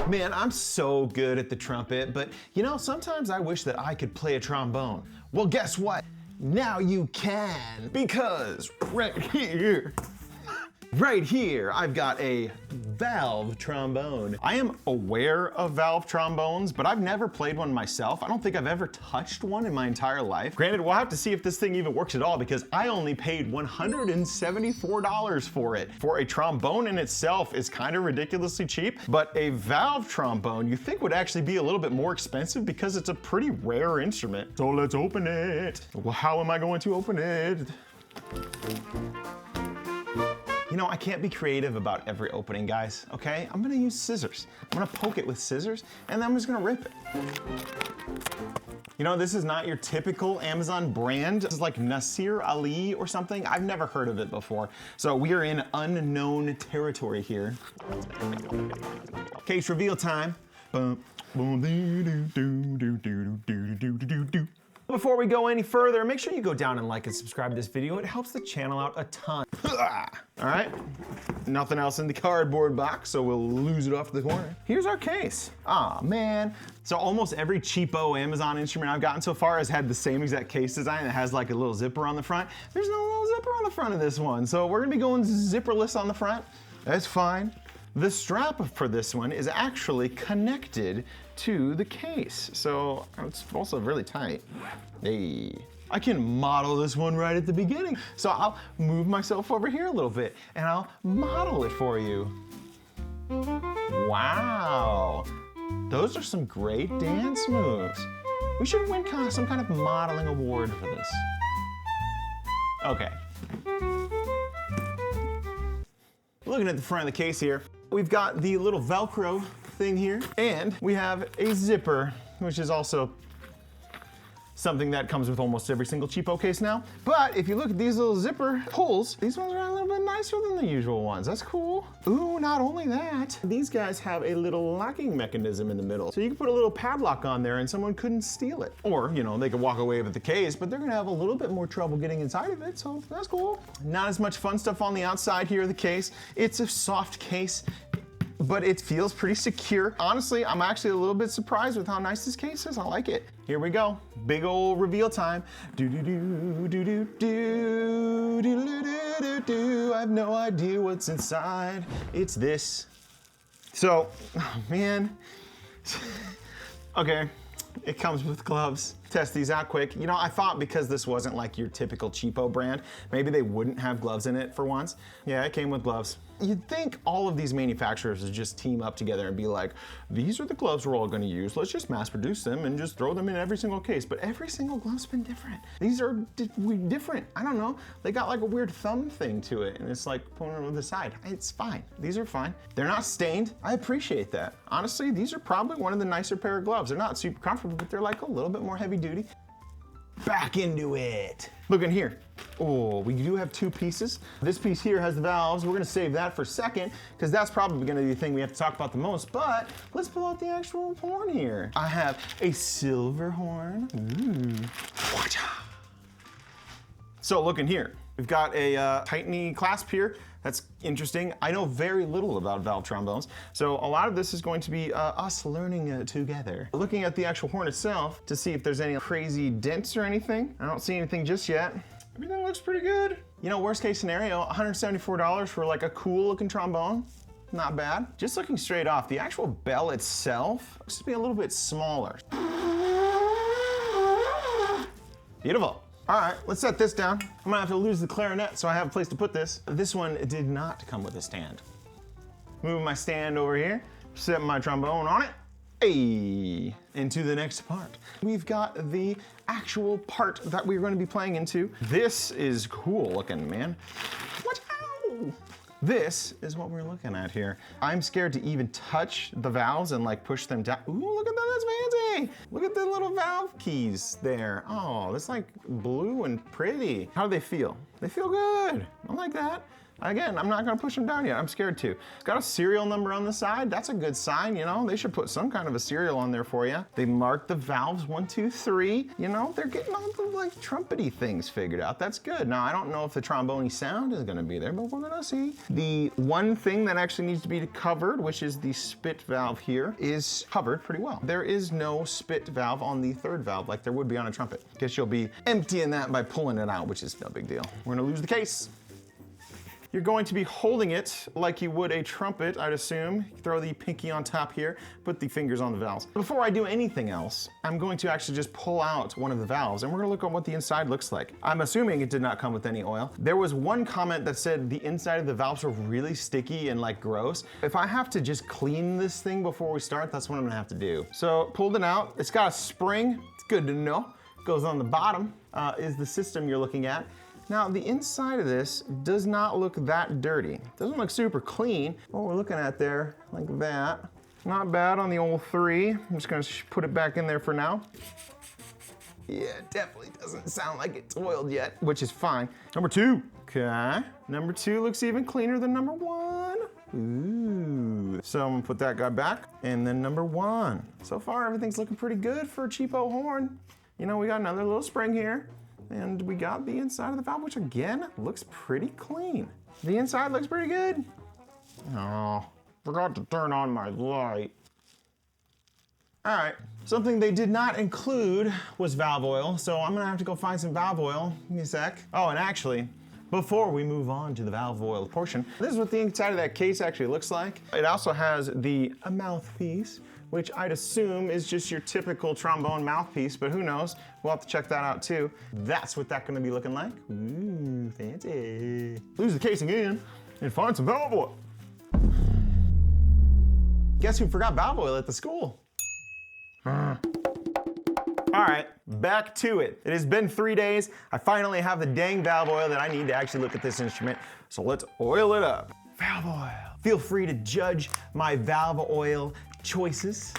Man, I'm so good at the trumpet, but you know, sometimes I wish that I could play a trombone. Well, guess what? Now you can, because right here, I've got a valve trombone. I am aware of valve trombones, but I've never played one myself. I don't think I've ever touched one in my entire life. Granted, we'll have to see if this thing even works at all, because I only paid $174 for it. For a trombone in itself is kind of ridiculously cheap, but a valve trombone you think would actually be a little bit more expensive because it's a pretty rare instrument. So let's open it. Well, how am I going to open it? You know, I can't be creative about every opening, guys, okay? I'm gonna use scissors. I'm gonna poke it with scissors, and then I'm just gonna rip it. You know, this is not your typical Amazon brand. This is like Nasir Ali or something. I've never heard of it before. So we are in unknown territory here. Case reveal time. Before we go any further, make sure you go down and like and subscribe to this video. It helps the channel out a ton. All right, nothing else in the cardboard box, so we'll lose it off the corner. Here's our case. Aw, man. So almost every cheapo Amazon instrument I've gotten so far has had the same exact case design that has like a little zipper on the front. There's no little zipper on the front of this one, so we're gonna be going zipperless on the front. That's fine. The strap for this one is actually connected to the case, so it's also really tight. Hey. I can model this one right at the beginning. So I'll move myself over here a little bit and I'll model it for you. Wow. Those are some great dance moves. We should win some kind of modeling award for this. Okay. Looking at the front of the case here, we've got the little Velcro thing here, and we have a zipper, which is also something that comes with almost every single cheapo case now. But if you look at these little zipper holes, these ones are a little bit nicer than the usual ones. That's cool. Ooh, not only that, these guys have a little locking mechanism in the middle. So you can put a little padlock on there and someone couldn't steal it. Or, you know, they could walk away with the case, but they're gonna have a little bit more trouble getting inside of it, so that's cool. Not as much fun stuff on the outside here of the case. It's a soft case, but it feels pretty secure. Honestly, I'm actually a little bit surprised with how nice this case is. I like it. Here we go. Big old reveal time. Do do do do do do do do do do. I have no idea what's inside. It's this. So, oh man. Okay, it comes with gloves. Test these out quick. You know, I thought because this wasn't like your typical cheapo brand, maybe they wouldn't have gloves in it for once. Yeah, it came with gloves. You'd think all of these manufacturers would just team up together and be like, these are the gloves we're all gonna use. Let's just mass produce them and just throw them in every single case. But every single glove's been different. These are different. I don't know. They got like a weird thumb thing to it and it's like pulling over the side. It's fine. These are fine. They're not stained. I appreciate that. Honestly, these are probably one of the nicer pair of gloves. They're not super comfortable, but they're like a little bit more heavy duty. Back into it. Look in here. Oh, we do have two pieces. This piece here has the valves. We're gonna save that for a second because that's probably gonna be the thing we have to talk about the most, but let's pull out the actual horn here. I have a silver horn. Ooh. So look in here. We've got a tightening clasp here. That's interesting. I know very little about valve trombones, so a lot of this is going to be us learning together. Looking at the actual horn itself to see if there's any crazy dents or anything. I don't see anything just yet. Everything looks pretty good. You know, worst case scenario, $174 for like a cool looking trombone. Not bad. Just looking straight off, the actual bell itself looks to be a little bit smaller. Beautiful. All right, let's set this down. I'm gonna have to lose the clarinet so I have a place to put this. This one did not come with a stand. Moving my stand over here, set my trombone on it. Hey, into the next part. We've got the actual part that we're gonna be playing into. This is cool looking, man. Watch out! This is what we're looking at here. I'm scared to even touch the valves and like push them down. Ooh, look at that, that's fancy. Look at the little valve keys there. Oh, that's like blue and pretty. How do they feel? They feel good. I like that. Again, I'm not gonna push them down yet. I'm scared to. It's got a serial number on the side. That's a good sign, you know? They should put some kind of a serial on there for you. They marked the valves 1, 2, 3. You know, they're getting all the like trumpety things figured out. That's good. Now, I don't know if the trombone sound is gonna be there, but we're gonna see. The one thing that actually needs to be covered, which is the spit valve here, is covered pretty well. There is no spit valve on the third valve like there would be on a trumpet. Guess you'll be emptying that by pulling it out, which is no big deal. We're gonna lose the case. You're going to be holding it like you would a trumpet, I'd assume. Throw the pinky on top here, put the fingers on the valves. Before I do anything else, I'm going to actually just pull out one of the valves and we're gonna look at what the inside looks like. I'm assuming it did not come with any oil. There was one comment that said the inside of the valves were really sticky and like gross. If I have to just clean this thing before we start, that's what I'm gonna have to do. So pulled it out. It's got a spring. It's good to know. Goes on the bottom is the system you're looking at. Now, the inside of this does not look that dirty. Doesn't look super clean. What we're looking at there, like that. Not bad on the old 3. I'm just gonna put it back in there for now. Yeah, it definitely doesn't sound like it's oiled yet, which is fine. Number 2, okay. Number 2 looks even cleaner than number 1. Ooh. So I'm gonna put that guy back, and then number 1. So far, everything's looking pretty good for a cheapo horn. You know, we got another little spring here. And we got the inside of the valve, which again, looks pretty clean. The inside looks pretty good. Oh, forgot to turn on my light. All right, something they did not include was valve oil, so I'm gonna have to go find some valve oil. Give me a sec. Oh, and actually, before we move on to the valve oil portion, this is what the inside of that case actually looks like. It also has the mouthpiece, which I'd assume is just your typical trombone mouthpiece, but who knows? We'll have to check that out too. That's what that's gonna be looking like. Ooh, fancy. Lose the casing in and find some valve oil. Guess who forgot valve oil at the school? All right, back to it. It has been 3 days. I finally have the dang valve oil that I need to actually look at this instrument. So let's oil it up. Valve oil. Feel free to judge my valve oil choices.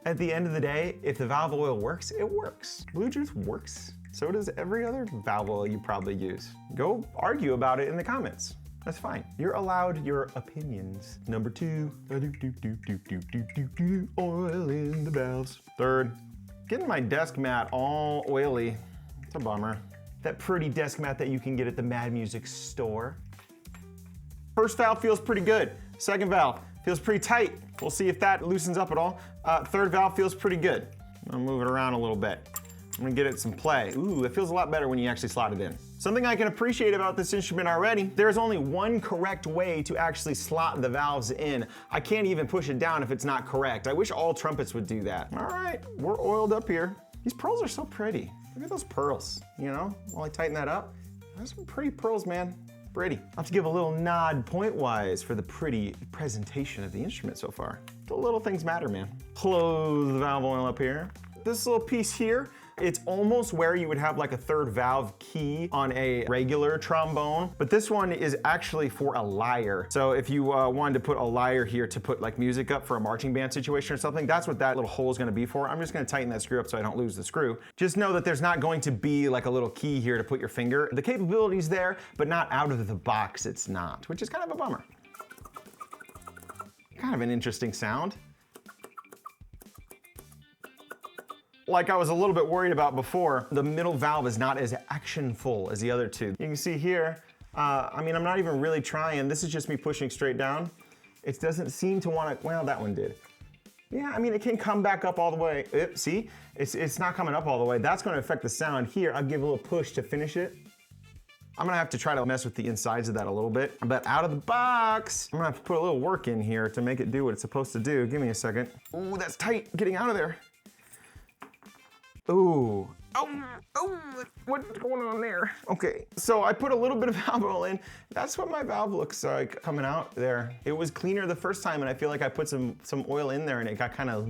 At the end of the day, if the valve oil works, it works. Bluetooth works. So does every other valve oil you probably use. Go argue about it in the comments. That's fine. You're allowed your opinions. Number 2, oil in the valves. 3rd, getting my desk mat all oily. It's a bummer. That pretty desk mat that you can get at the Mad Music store. First valve feels pretty good. Second valve feels pretty tight. We'll see if that loosens up at all. Third valve feels pretty good. I'm gonna move it around a little bit. I'm gonna get it some play. Ooh, it feels a lot better when you actually slot it in. Something I can appreciate about this instrument already, there's only one correct way to actually slot the valves in. I can't even push it down if it's not correct. I wish all trumpets would do that. All right, we're oiled up here. These pearls are so pretty. Look at those pearls, you know? While I tighten that up, there's some pretty pearls, man. Pretty. I'll have to give a little nod point-wise for the pretty presentation of the instrument so far. The little things matter, man. Close the valve oil up here. This little piece here, it's almost where you would have like a third valve key on a regular trombone, but this one is actually for a lyre. So if you wanted to put a lyre here to put like music up for a marching band situation or something, that's what that little hole is gonna be for. I'm just gonna tighten that screw up so I don't lose the screw. Just know that there's not going to be like a little key here to put your finger. The capability's there, but not out of the box it's not, which is kind of a bummer. Kind of an interesting sound. Like I was a little bit worried about before, the middle valve is not as actionful as the other two. You can see here, I mean, I'm not even really trying. This is just me pushing straight down. It doesn't seem to want to, well, that one did. Yeah, I mean, it can come back up all the way. See, it's not coming up all the way. That's going to affect the sound here. I'll give a little push to finish it. I'm gonna have to try to mess with the insides of that a little bit, but out of the box, I'm gonna have to put a little work in here to make it do what it's supposed to do. Give me a second. Ooh, that's tight, getting out of there. Ooh, oh, what's going on there? Okay, so I put a little bit of valve oil in. That's what my valve looks like coming out there. It was cleaner the first time, and I feel like I put some oil in there and it got kind of,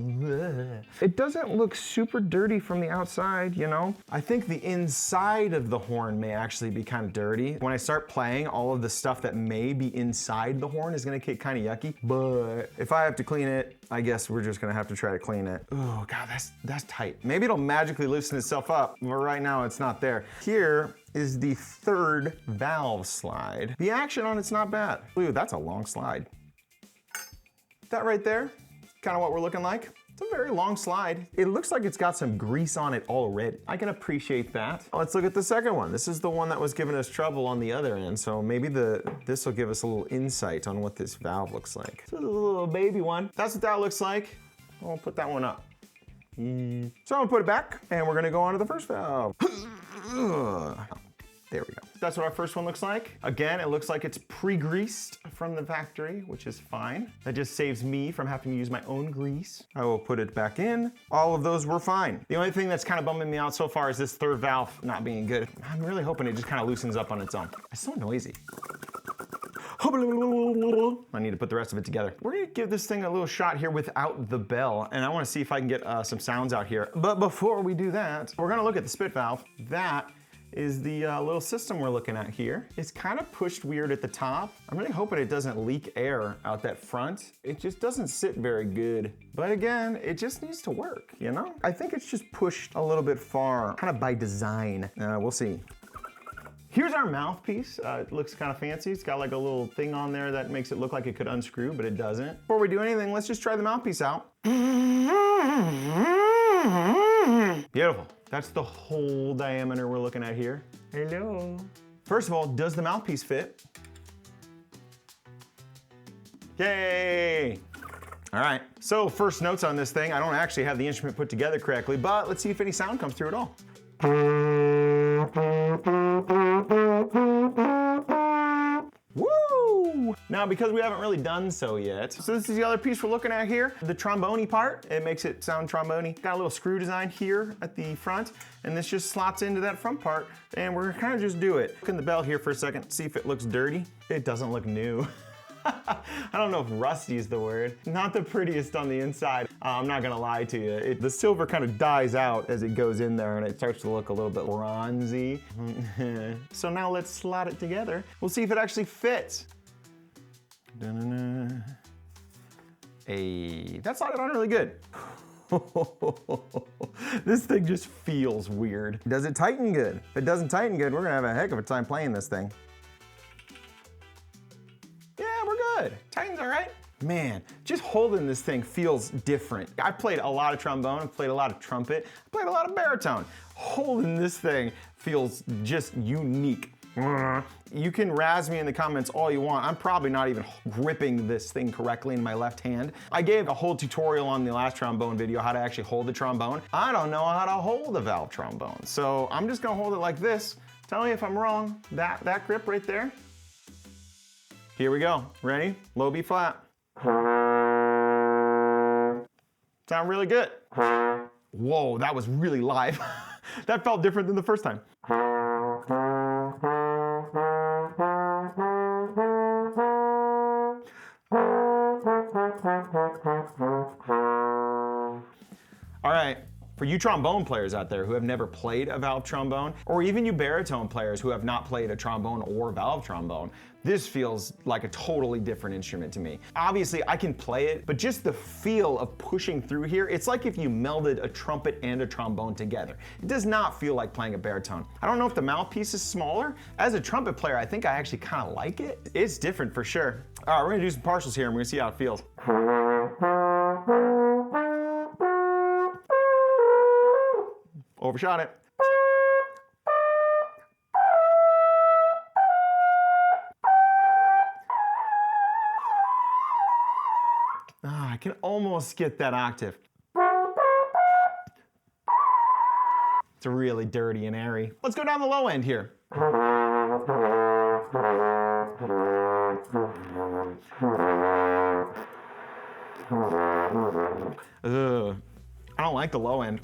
it doesn't look super dirty from the outside, you know? I think the inside of the horn may actually be kind of dirty. When I start playing, all of the stuff that may be inside the horn is gonna get kind of yucky, but if I have to clean it, I guess we're just gonna have to try to clean it. Oh God, that's tight. Maybe it'll magically loosen itself up, but right now it's not there. Here is the third valve slide. The action on it's not bad. Ooh, that's a long slide. That right there, kind of what we're looking like. It's a very long slide. It looks like it's got some grease on it already. I can appreciate that. Let's look at the second one. This is the one that was giving us trouble on the other end, so maybe this will give us a little insight on what this valve looks like. This is a little baby one. That's what that looks like. I'll put that one up. So I'm gonna put it back, and we're gonna go on to the first valve. There we go. That's what our first one looks like. Again, it looks like it's pre-greased from the factory, which is fine. That just saves me from having to use my own grease. I will put it back in. All of those were fine. The only thing that's kind of bumming me out so far is this third valve not being good. I'm really hoping it just kind of loosens up on its own. It's so noisy. I need to put the rest of it together. We're gonna give this thing a little shot here without the bell, and I wanna see if I can get some sounds out here. But before we do that, we're gonna look at the spit valve. That is the little system we're looking at here. It's kind of pushed weird at the top. I'm really hoping it doesn't leak air out that front. It just doesn't sit very good. But again, it just needs to work, you know? I think it's just pushed a little bit far, kind of by design. We'll see. Here's our mouthpiece. It looks kind of fancy. It's got like a little thing on there that makes it look like it could unscrew, but it doesn't. Before we do anything, let's just try the mouthpiece out. Beautiful. That's the whole diameter we're looking at here. Hello. First of all, does the mouthpiece fit? Yay! All right, so first notes on this thing. I don't actually have the instrument put together correctly, but let's see if any sound comes through at all. Woo! Now, because we haven't really done so yet, so this is the other piece we're looking at here, the trombone part. It makes it sound trombone-y. Got a little screw design here at the front, and this just slots into that front part, and we're gonna kind of just do it. Look in the bell here for a second, see if it looks dirty. It doesn't look new. I don't know if rusty is the word. Not the prettiest on the inside. I'm not gonna lie to you. The silver kind of dies out as it goes in there and it starts to look a little bit bronzy. So now let's slot it together. We'll see if it actually fits. Hey, that slotted on really good. This thing just feels weird. Does it tighten good? If it doesn't tighten good, we're gonna have a heck of a time playing this thing. Good. Tightens all right. Man, just holding this thing feels different. I've played a lot of trombone, I've played a lot of trumpet, I've played a lot of baritone. Holding this thing feels just unique. You can razz me in the comments all you want. I'm probably not even gripping this thing correctly in my left hand. I gave a whole tutorial on the last trombone video how to actually hold the trombone. I don't know how to hold a valve trombone, so I'm just gonna hold it like this. Tell me if I'm wrong. That grip right there. Here we go. Ready? Low B flat. Sound really good. Whoa, that was really live. That felt different than the first time. All right. For you trombone players out there who have never played a valve trombone, or even you baritone players who have not played a trombone or valve trombone, this feels like a totally different instrument to me. Obviously, I can play it, but just the feel of pushing through here, it's like if you melded a trumpet and a trombone together. It does not feel like playing a baritone. I don't know if the mouthpiece is smaller. As a trumpet player, I think I actually kind of like it. It's different for sure. All right, we're gonna do some partials here and we're gonna see how it feels. Overshot it. I can almost get that octave. It's really dirty and airy. Let's go down the low end here. I don't like the low end.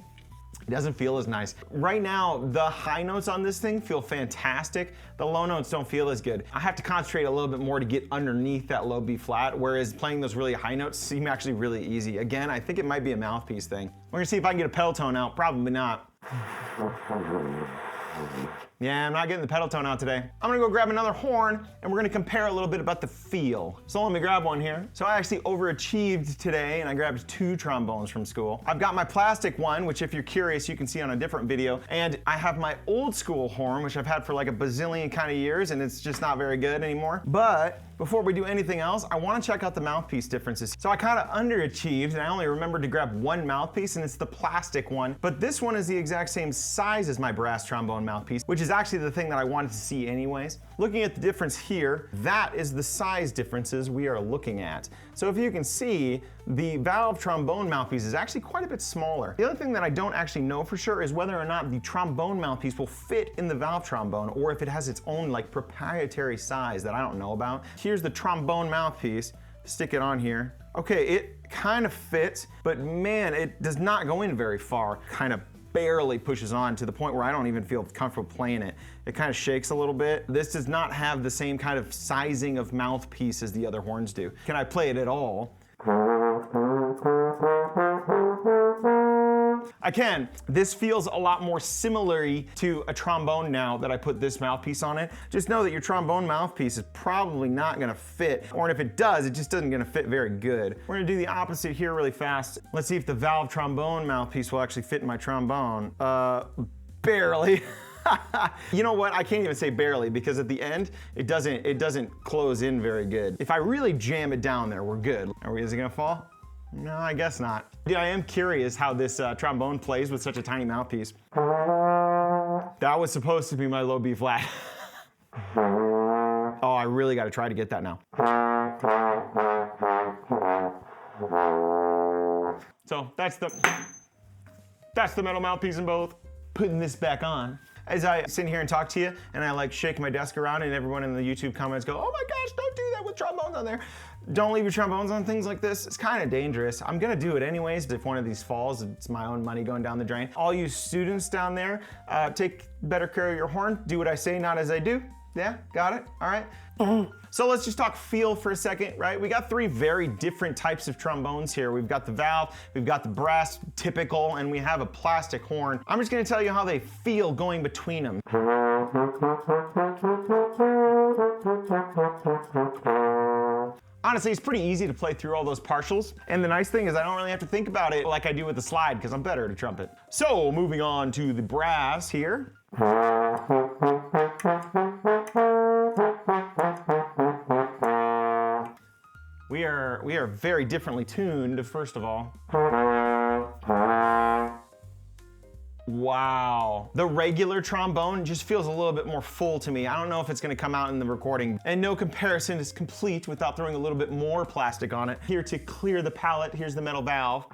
It doesn't feel as nice. Right now, the high notes on this thing feel fantastic. The low notes don't feel as good. I have to concentrate a little bit more to get underneath that low B flat, whereas playing those really high notes seem actually really easy. Again, I think it might be a mouthpiece thing. We're gonna see if I can get a pedal tone out. Probably not. Yeah, I'm not getting the pedal tone out today. I'm gonna go grab another horn and we're gonna compare a little bit about the feel. So let me grab one here. So I actually overachieved today and I grabbed 2 trombones from school. I've got my plastic one, which if you're curious, you can see on a different video. And I have my old school horn, which I've had for like a bazillion kind of years and it's just not very good anymore. But before we do anything else, I wanna check out the mouthpiece differences. So I kinda underachieved and I only remembered to grab one mouthpiece and it's the plastic one. But this one is the exact same size as my brass trombone mouthpiece, which is actually the thing that I wanted to see anyways. Looking at the difference here, that is the size differences we are looking at. So if you can see, the valve trombone mouthpiece is actually quite a bit smaller. The other thing that I don't actually know for sure is whether or not the trombone mouthpiece will fit in the valve trombone or if it has its own like proprietary size that I don't know about. Here's the trombone mouthpiece, stick it on here. Okay, it kind of fits, but man, it does not go in very far. Kind of barely pushes on to the point where I don't even feel comfortable playing it. It kind of shakes a little bit. This does not have the same kind of sizing of mouthpiece as the other horns do. Can I play it at all? I can. This feels a lot more similar to a trombone now that I put this mouthpiece on it. Just know that your trombone mouthpiece is probably not gonna fit, or if it does, it just doesn't gonna fit very good. We're gonna do the opposite here really fast. Let's see if the valve trombone mouthpiece will actually fit in my trombone. Barely. You know what? I can't even say barely because at the end, it doesn't close in very good. If I really jam it down there, we're good. Is it gonna fall? No, I guess not. Yeah, I am curious how this trombone plays with such a tiny mouthpiece. That was supposed to be my low B flat. Oh, I really gotta try to get that now. So that's the metal mouthpiece in both. Putting this back on. As I sit here and talk to you and I like shake my desk around and everyone in the YouTube comments go, oh my gosh, don't do that with trombones on there. Don't leave your trombones on things like this. It's kind of dangerous. I'm gonna do it anyways, but if one of these falls, it's my own money going down the drain. All you students down there, take better care of your horn. Do what I say, not as I do. Yeah, got it? All right. So let's just talk feel for a second, right? We got 3 very different types of trombones here. We've got the valve, we've got the brass typical, and we have a plastic horn. I'm just gonna tell you how they feel going between them. Honestly, it's pretty easy to play through all those partials. And the nice thing is I don't really have to think about it like I do with the slide because I'm better at a trumpet. So moving on to the brass here. We are very differently tuned, first of all. Wow. The regular trombone just feels a little bit more full to me. I don't know if it's gonna come out in the recording. And no comparison is complete without throwing a little bit more plastic on it. Here to clear the palate, here's the metal valve.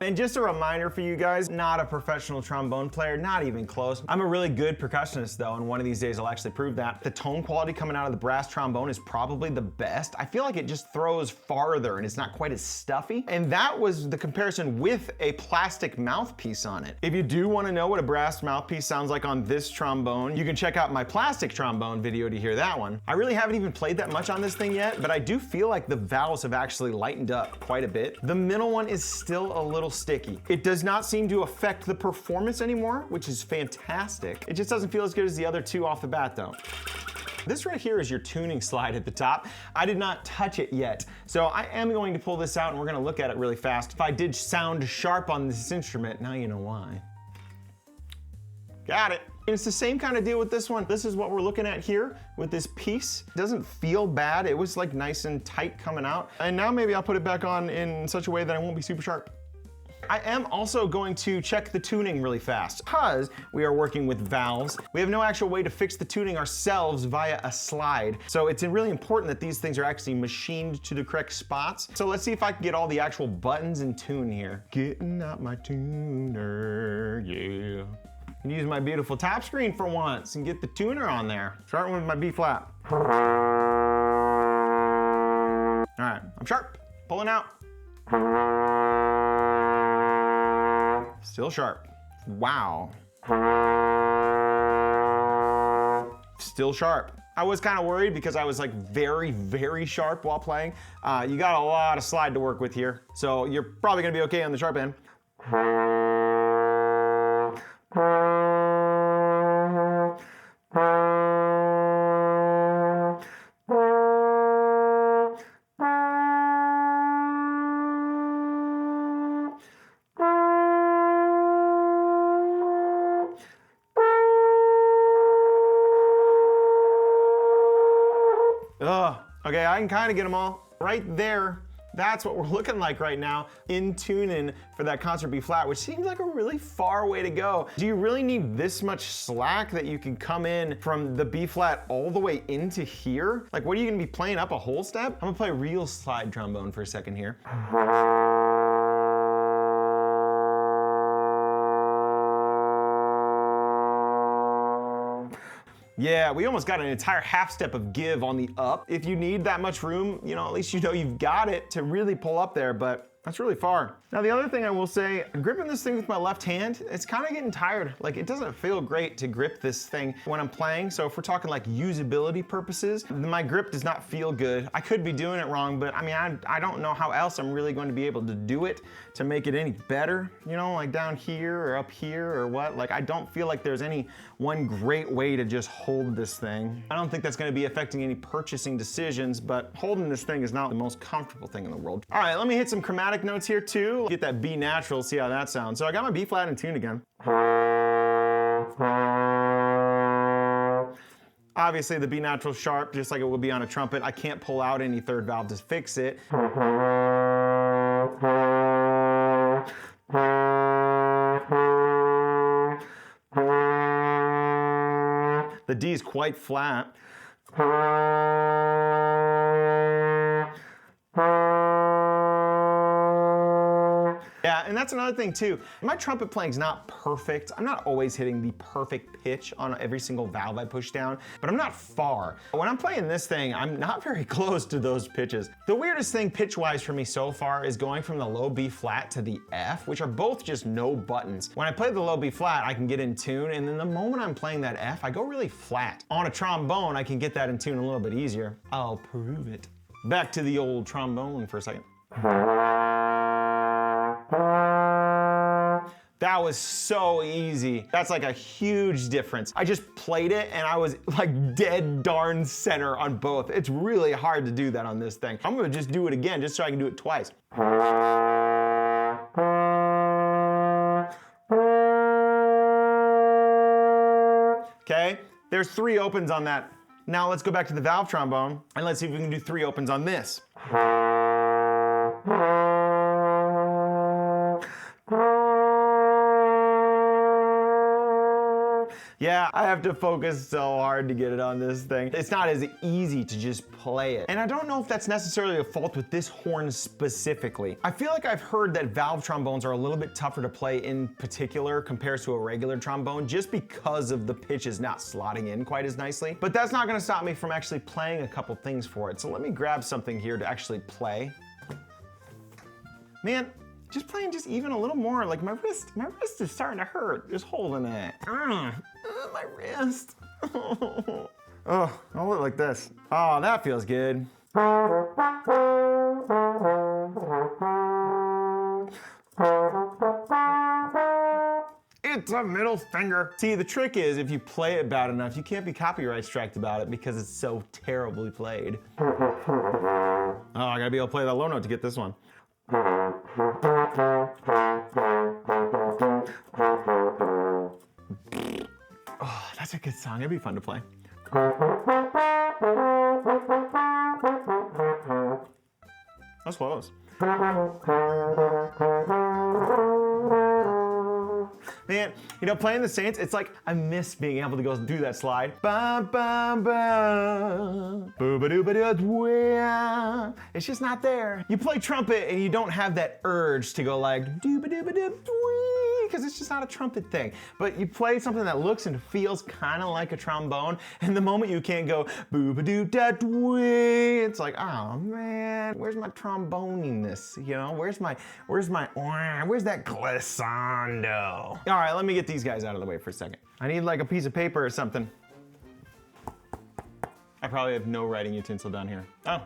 And just a reminder for you guys, not a professional trombone player, not even close. I'm a really good percussionist though, and one of these days I'll actually prove that. The tone quality coming out of the brass trombone is probably the best. I feel like it just throws farther and it's not quite as stuffy. And that was the comparison with a plastic mouthpiece on it. If you do want to know what a brass mouthpiece sounds like on this trombone, you can check out my plastic trombone video to hear that one. I really haven't even played that much on this thing yet, but I do feel like the valves have actually lightened up quite a bit. The middle one is still a little sticky. It does not seem to affect the performance anymore, which is fantastic. It just doesn't feel as good as the other 2 off the bat though. This right here is your tuning slide at the top. I did not touch it yet, so I am going to pull this out and we're gonna look at it really fast. If I did sound sharp on this instrument, now you know why. Got it. And it's the same kind of deal with this one. This is what we're looking at here with this piece. It doesn't feel bad. It was like nice and tight coming out. And now maybe I'll put it back on in such a way that I won't be super sharp. I am also going to check the tuning really fast because we are working with valves. We have no actual way to fix the tuning ourselves via a slide. So it's really important that these things are actually machined to the correct spots. So let's see if I can get all the actual buttons in tune here. Getting out my tuner, yeah. I can use my beautiful tap screen for once and get the tuner on there. Starting with my B flat. All right, I'm sharp, pulling out. Still sharp. Wow. Still sharp. I was kind of worried because I was like very, very sharp while playing. You got a lot of slide to work with here, so you're probably gonna be okay on the sharp end. Okay, I can kind of get them all right there. That's what we're looking like right now in tuning for that concert B flat, which seems like a really far way to go. Do you really need this much slack that you can come in from the B flat all the way into here? Like, what are you gonna be playing up a whole step? I'm gonna play real slide trombone for a second here. Yeah, we almost got an entire half step of give on the up. If you need that much room, you know, at least you know you've got it to really pull up there, but that's really far. Now the other thing I will say, gripping this thing with my left hand, it's kind of getting tired. Like, it doesn't feel great to grip this thing when I'm playing. So if we're talking like usability purposes, my grip does not feel good. I could be doing it wrong, but I mean, I don't know how else I'm really going to be able to do it to make it any better, you know, like down here or up here or what. Like, I don't feel like there's any one great way to just hold this thing. I don't think that's gonna be affecting any purchasing decisions, but holding this thing is not the most comfortable thing in the world. All right, let me hit some chromatic notes here too. Get that B natural, see how that sounds. So I got my B flat in tune again. Obviously the B natural sharp, just like it would be on a trumpet. I can't pull out any third valve to fix it. The D is quite flat. Yeah, and that's another thing too. My trumpet playing's not perfect. I'm not always hitting the perfect pitch on every single valve I push down, but I'm not far. When I'm playing this thing, I'm not very close to those pitches. The weirdest thing pitch-wise for me so far is going from the low B flat to the F, which are both just no buttons. When I play the low B flat, I can get in tune, and then the moment I'm playing that F, I go really flat. On a trombone, I can get that in tune a little bit easier. I'll prove it. Back to the old trombone for a second. That was so easy. That's like a huge difference. I just played it and I was like dead darn center on both. It's really hard to do that on this thing. I'm gonna just do it again just so I can do it twice. Okay, there's 3 opens on that. Now let's go back to the valve trombone and let's see if we can do 3 opens on this. Yeah, I have to focus so hard to get it on this thing. It's not as easy to just play it. And I don't know if that's necessarily a fault with this horn specifically. I feel like I've heard that valve trombones are a little bit tougher to play in particular compared to a regular trombone just because of the pitches not slotting in quite as nicely. But that's not gonna stop me from actually playing a couple things for it. So let me grab something here to actually play. Man, just playing just even a little more, like my wrist is starting to hurt just holding it. My wrist. Oh, I'll look like this. Oh, that feels good. It's a middle finger. See, the trick is if you play it bad enough, you can't be copyright striked about it because it's so terribly played. Oh, I gotta be able to play that low note to get this one. Oh, that's a good song. It'd be fun to play. That's close. Man, you know, playing the Saints, it's like I miss being able to go do that slide. It's just not there. You play trumpet and you don't have that urge to go like because it's just not a trumpet thing. But you play something that looks and feels kind of like a trombone, and the moment you can't go it's like, oh man, where's my tromboniness? You know, where's that glissando? All right, let me get these guys out of the way for a second. I need like a piece of paper or something. probably have no writing utensil down here. Oh.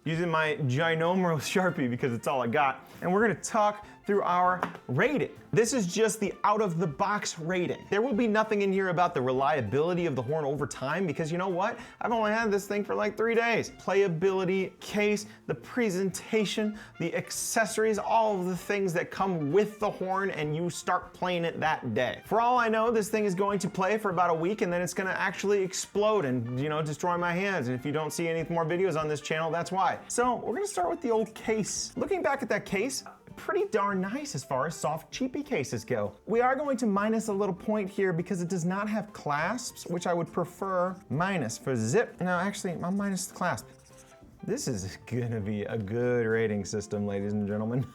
Using my ginormous Sharpie because it's all I got. And we're gonna talk through our rating. This is just the out-of-the-box rating. There will be nothing in here about the reliability of the horn over time because you know what? I've only had this thing for like 3 days. Playability, case, the presentation, the accessories, all of the things that come with the horn and you start playing it that day. For all I know, this thing is going to play for about a week and then it's gonna actually explode and, you know, destroy my hands. And if you don't see any more videos on this channel, that's why. So we're gonna start with the old case. Looking back at that case, pretty darn nice as far as soft cheapy cases go. We are going to minus a little point here because it does not have clasps, which I would prefer minus for zip. No, actually, I'll minus the clasp. This is gonna be a good rating system, ladies and gentlemen.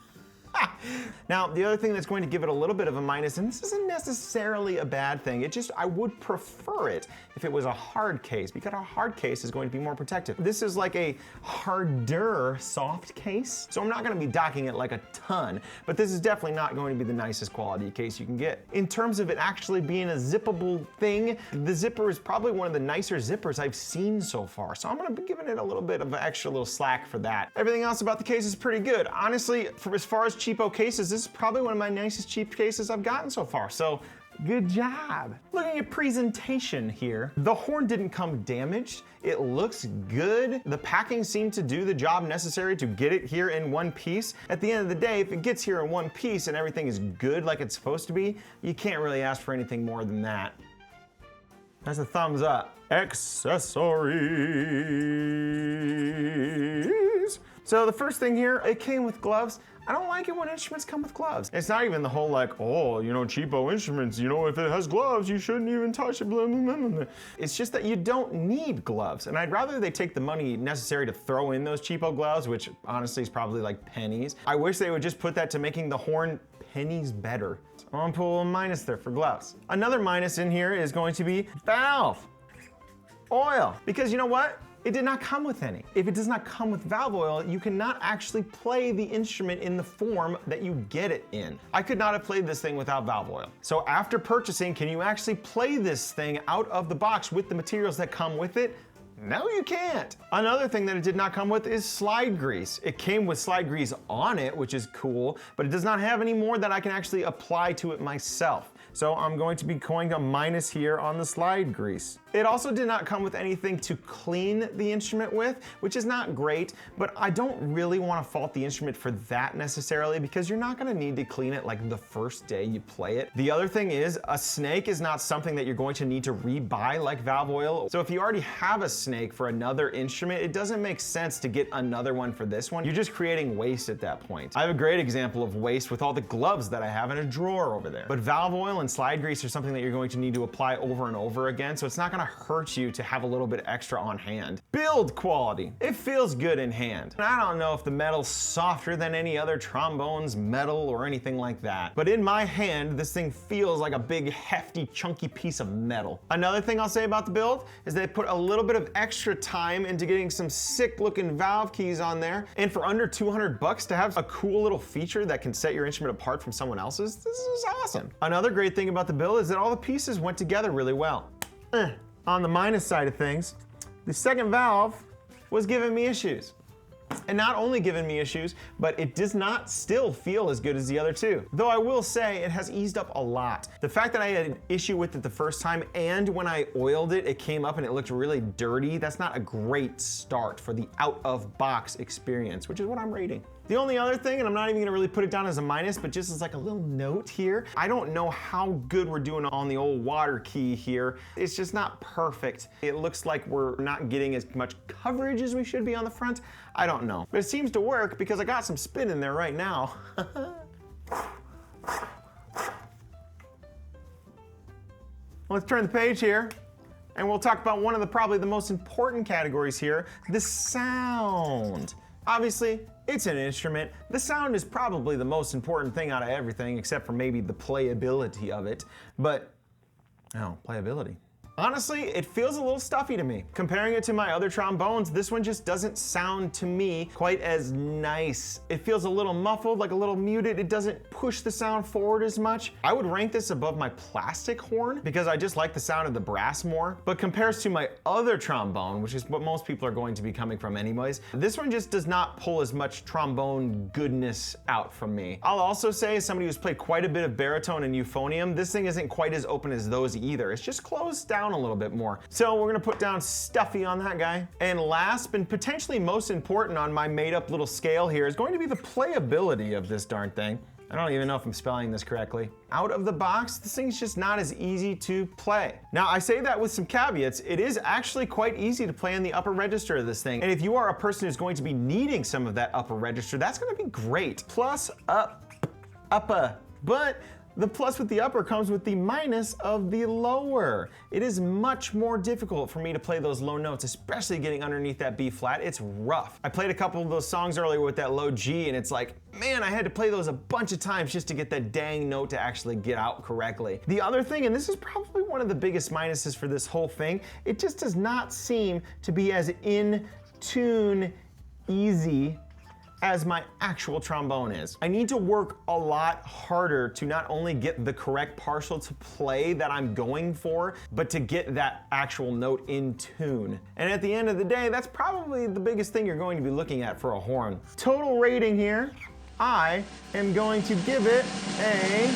Now, the other thing that's going to give it a little bit of a minus, and this isn't necessarily a bad thing, I would prefer it if it was a hard case, because a hard case is going to be more protective. This is like a harder soft case, so I'm not gonna be docking it like a ton, but this is definitely not going to be the nicest quality case you can get. In terms of it actually being a zippable thing, the zipper is probably one of the nicer zippers I've seen so far, so I'm gonna be giving it a little bit of an extra little slack for that. Everything else about the case is pretty good. Honestly, as far as cheapo cases, this is probably one of my nicest cheap cases I've gotten so far, so good job. Looking at presentation here, the horn didn't come damaged. It looks good. The packing seemed to do the job necessary to get it here in one piece. At the end of the day, if it gets here in one piece and everything is good like it's supposed to be, you can't really ask for anything more than that. That's a thumbs up. Accessories. So the first thing here, it came with gloves. I don't like it when instruments come with gloves. It's not even the whole like, oh, you know, cheapo instruments, you know, if it has gloves, you shouldn't even touch it, blah, blah, blah, blah. It's just that you don't need gloves. And I'd rather they take the money necessary to throw in those cheapo gloves, which honestly is probably like pennies. I wish they would just put that to making the horn pennies better. So I'm gonna put a little minus there for gloves. Another minus in here is going to be valve oil, because you know what? It did not come with any. If it does not come with valve oil, you cannot actually play the instrument in the form that you get it in. I could not have played this thing without valve oil. So after purchasing, can you actually play this thing out of the box with the materials that come with it? No, you can't. Another thing that it did not come with is slide grease. It came with slide grease on it, which is cool, but it does not have any more that I can actually apply to it myself. So I'm going to be going a minus here on the slide grease. It also did not come with anything to clean the instrument with, which is not great, but I don't really want to fault the instrument for that necessarily because you're not going to need to clean it like the first day you play it. The other thing is a snake is not something that you're going to need to rebuy like valve oil. So if you already have a snake for another instrument, it doesn't make sense to get another one for this one. You're just creating waste at that point. I have a great example of waste with all the gloves that I have in a drawer over there. But valve oil and slide grease are something that you're going to need to apply over and over again, so it's not going to hurt you to have a little bit extra on hand. Build quality. It feels good in hand. And I don't know if the metal's softer than any other trombone's metal or anything like that, but in my hand, this thing feels like a big, hefty, chunky piece of metal. Another thing I'll say about the build is they put a little bit of extra time into getting some sick looking valve keys on there, and for under 200 bucks to have a cool little feature that can set your instrument apart from someone else's, this is awesome. Another great thing about the build is that all the pieces went together really well. On the minus side of things, the second valve was giving me issues. And not only giving me issues, but it does not still feel as good as the other two. Though I will say it has eased up a lot. The fact that I had an issue with it the first time and when I oiled it, it came up and it looked really dirty. That's not a great start for the out-of-box experience, which is what I'm rating. The only other thing, and I'm not even gonna really put it down as a minus, but just as like a little note here, I don't know how good we're doing on the old water key here. It's just not perfect. It looks like we're not getting as much coverage as we should be on the front. I don't know, but it seems to work because I got some spin in there right now. Let's turn the page here and we'll talk about one of the probably the most important categories here, the sound. Obviously, it's an instrument. The sound is probably the most important thing out of everything, except for maybe the playability of it. But, oh, playability. Honestly, it feels a little stuffy to me. Comparing it to my other trombones, this one just doesn't sound to me quite as nice. It feels a little muffled, like a little muted. It doesn't push the sound forward as much. I would rank this above my plastic horn because I just like the sound of the brass more. But compares to my other trombone, which is what most people are going to be coming from anyways, this one just does not pull as much trombone goodness out from me. I'll also say, as somebody who's played quite a bit of baritone and euphonium, this thing isn't quite as open as those either. It's just closed down a little bit more. So we're gonna put down stuffy on that guy. And last, and potentially most important on my made up little scale here, is going to be the playability of this darn thing. I don't even know if I'm spelling this correctly. Out of the box, this thing's just not as easy to play. Now, I say that with some caveats. It is actually quite easy to play in the upper register of this thing. And if you are a person who's going to be needing some of that upper register, that's gonna be great. Plus, upper. But the plus with the upper comes with the minus of the lower. It is much more difficult for me to play those low notes, especially getting underneath that B flat. It's rough. I played a couple of those songs earlier with that low G, and it's like, man, I had to play those a bunch of times just to get that dang note to actually get out correctly. The other thing, and this is probably one of the biggest minuses for this whole thing, it just does not seem to be as in tune easy as my actual trombone is. I need to work a lot harder to not only get the correct partial to play that I'm going for, but to get that actual note in tune. And at the end of the day, that's probably the biggest thing you're going to be looking at for a horn. Total rating here, I am going to give it a,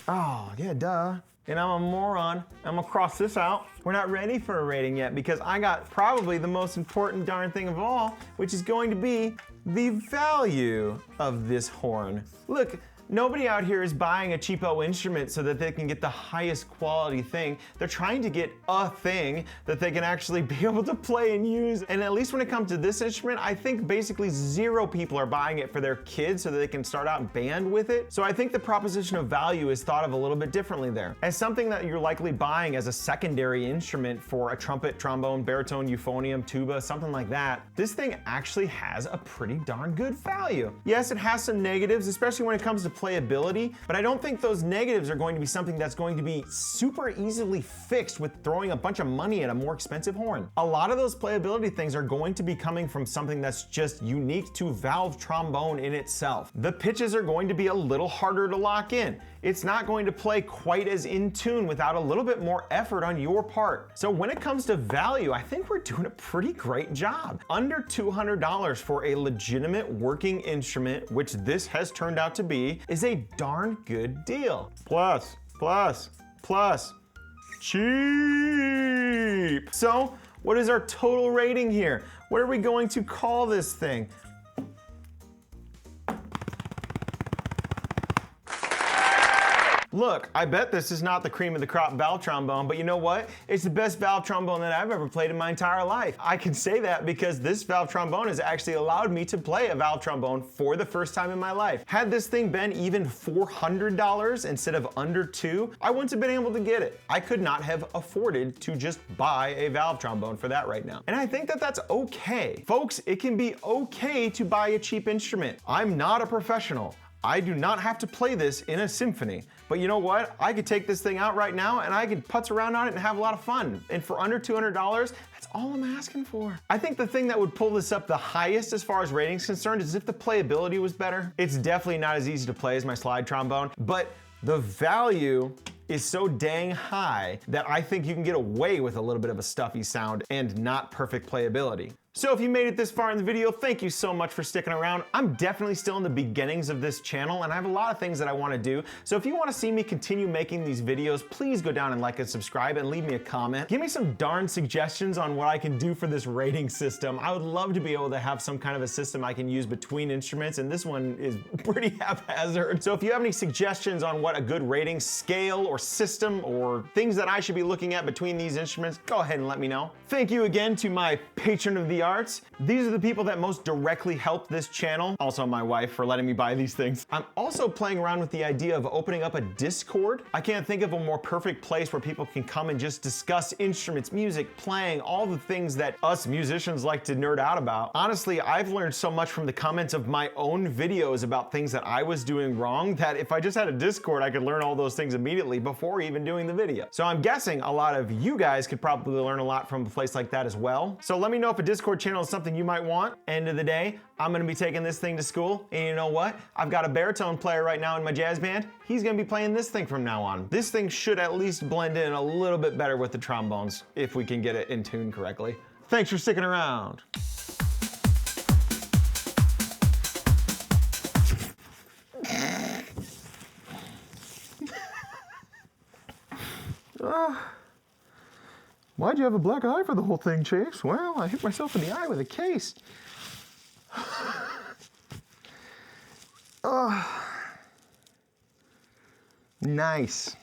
oh yeah, duh. And I'm a moron. I'm gonna cross this out. We're not ready for a rating yet because I got probably the most important darn thing of all, which is going to be the value of this horn. Look, nobody out here is buying a cheapo instrument so that they can get the highest quality thing. They're trying to get a thing that they can actually be able to play and use. And at least when it comes to this instrument, I think basically 0 people are buying it for their kids so that they can start out in band with it. So I think the proposition of value is thought of a little bit differently there. As something that you're likely buying as a secondary instrument for a trumpet, trombone, baritone, euphonium, tuba, something like that, this thing actually has a pretty darn good value. Yes, it has some negatives, especially when it comes to playability, but I don't think those negatives are going to be something that's going to be super easily fixed with throwing a bunch of money at a more expensive horn. A lot of those playability things are going to be coming from something that's just unique to valve trombone in itself. The pitches are going to be a little harder to lock in. It's not going to play quite as in tune without a little bit more effort on your part. So when it comes to value, I think we're doing a pretty great job. Under $200 for a legitimate working instrument, which this has turned out to be, is a darn good deal. Plus, cheap. So what is our total rating here? What are we going to call this thing? Look, I bet this is not the cream of the crop valve trombone, but you know what? It's the best valve trombone that I've ever played in my entire life. I can say that because this valve trombone has actually allowed me to play a valve trombone for the first time in my life. Had this thing been even $400 instead of under $200, I wouldn't have been able to get it. I could not have afforded to just buy a valve trombone for that right now. And I think that that's okay. Folks, it can be okay to buy a cheap instrument. I'm not a professional. I do not have to play this in a symphony. But you know what? I could take this thing out right now and I could putz around on it and have a lot of fun. And for under $200, that's all I'm asking for. I think the thing that would pull this up the highest as far as ratings concerned is if the playability was better. It's definitely not as easy to play as my slide trombone, but the value is so dang high that I think you can get away with a little bit of a stuffy sound and not perfect playability. So if you made it this far in the video, thank you so much for sticking around. I'm definitely still in the beginnings of this channel and I have a lot of things that I want to do. So if you want to see me continue making these videos, please go down and like and subscribe and leave me a comment. Give me some darn suggestions on what I can do for this rating system. I would love to be able to have some kind of a system I can use between instruments, and this one is pretty haphazard. So if you have any suggestions on what a good rating scale or system or things that I should be looking at between these instruments, go ahead and let me know. Thank you again to my patron of the arts. These are the people that most directly help this channel. Also my wife for letting me buy these things. I'm also playing around with the idea of opening up a Discord. I can't think of a more perfect place where people can come and just discuss instruments, music, playing, all the things that us musicians like to nerd out about. Honestly, I've learned so much from the comments of my own videos about things that I was doing wrong that if I just had a Discord, I could learn all those things immediately before even doing the video. So I'm guessing a lot of you guys could probably learn a lot from a place like that as well. So let me know if a Discord channel is something you might want. End of the day, I'm gonna be taking this thing to school, and you know what? I've got a baritone player right now in my jazz band. He's gonna be playing this thing from now on. This thing should at least blend in a little bit better with the trombones if we can get it in tune correctly. Thanks for sticking around. Why'd you have a black eye for the whole thing, Chase? Well, I hit myself in the eye with a case. Nice.